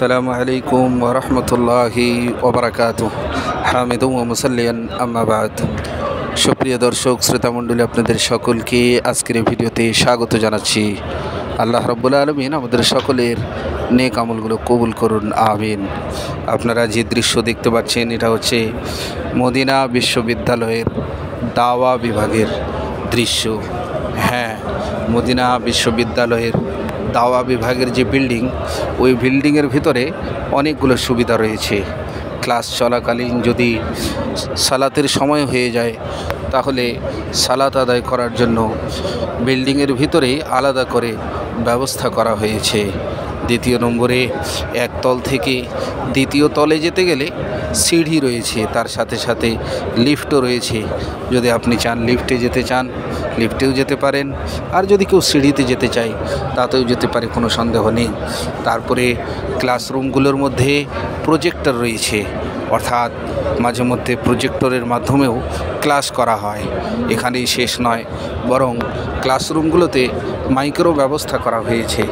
আসসালামু আলাইকুম ওয়া রাহমাতুল্লাহি ওয়া বারাকাতুহু। হামিদুম ওয়া মুসাল্লিয়ান আম্মা বাদ। সুপ্রিয় দর্শক শ্রোতামণ্ডলী, আপনাদের সকলকে আজকের এই ভিডিওতে স্বাগত জানাচ্ছি। আল্লাহ রাব্বুল আলামিন আমাদের সকলের নেক আমলগুলো কবুল করুন, আমিন। আপনারা যে দৃশ্য দেখতে পাচ্ছেন, এটা হচ্ছে মদিনা বিশ্ববিদ্যালয়ের দাওয়া বিভাগের দৃশ্য। হ্যাঁ, মদিনা বিশ্ববিদ্যালয়ের দাওয়া বিভাগের যে বিল্ডিং, ওই বিল্ডিংয়ের ভিতরে অনেকগুলো সুবিধা রয়েছে। ক্লাস চলাকালীন যদি সালাতের সময় হয়ে যায়, তাহলে সালাত আদায় করার জন্য বিল্ডিংয়ের ভিতরেই আলাদা করে ব্যবস্থা করা হয়েছে। দ্বিতীয় নম্বরে, একতল থেকে দ্বিতীয় তলে যেতে গেলে সিঁড়ি রয়েছে, তার সাথে সাথে লিফটও রয়েছে। যদি আপনি চান লিফটে যেতে চান, লিফটেও যেতে পারেন, আর যদি কেউ সিঁড়িতে যেতে চায় তাতেও যেতে পারে, কোনো সন্দেহ নেই। তারপরে ক্লাসরুমগুলোর মধ্যে প্রজেক্টর রয়েছে, অর্থাৎ মাঝে মধ্যে প্রজেক্টরের মাধ্যমেও ক্লাস করা হয়। এখানেই শেষ নয়, বরং ক্লাসরুমগুলোতে মাইকেরও ব্যবস্থা করা হয়েছে।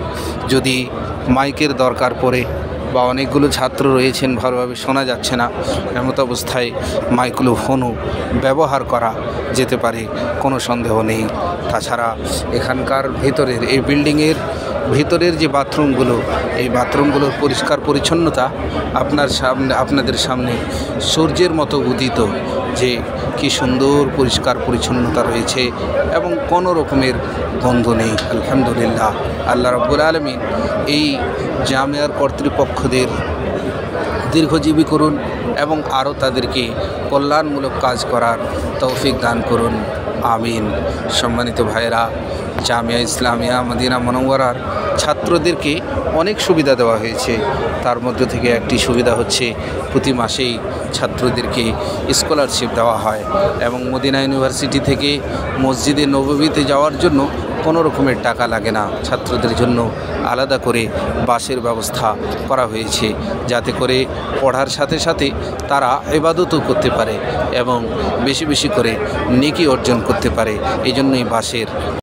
যদি মাইকের দরকার পড়ে বা অনেকগুলো ছাত্র রয়েছেন, ভালোভাবে শোনা যাচ্ছে না, এমত অবস্থায় মাইক্রোফোনও ব্যবহার করা যেতে পারে, কোনো সন্দেহ নেই। তাছাড়া এখানকার ভেতরের, এই বিল্ডিংয়ের ভিতরের যে বাথরুমগুলো, এই বাথরুমগুলোর পরিষ্কার পরিচ্ছন্নতা আপনাদের সামনে সূর্যের মতো উদিত, যে কি সুন্দর পরিষ্কার পরিচ্ছন্নতা রয়েছে এবং কোনো রকমের গন্ধ নেই। আলহামদুলিল্লাহ, আল্লাহ রাব্বুল আলামিন এই জামিয়ার কর্তৃপক্ষদের দীর্ঘজীবী করুন এবং আরও তাদেরকে কল্যাণমূলক কাজ করার তৌফিক দান করুন, আমিন। সম্মানিত ভাইয়েরা, জামিয়া ইসলামিয়া মদিনা মুনাওয়ারার ছাত্রদেরকে অনেক সুবিধা দেওয়া হয়েছে। তার মধ্য থেকে একটি সুবিধা হচ্ছে, প্রতি মাসেই ছাত্রদেরকে স্কলারশিপ দেওয়া হয় এবং মদিনা ইউনিভার্সিটি থেকে মসজিদে নববীতে যাওয়ার জন্য কোনো রকমের টাকা লাগে না। ছাত্রদের জন্য আলাদা করে বাসের ব্যবস্থা করা হয়েছে, যাতে করে পড়ার সাথে সাথে তারা ইবাদতও করতে পারে এবং বেশি বেশি করে নেকি অর্জন করতে পারে। এই জন্যই বাসের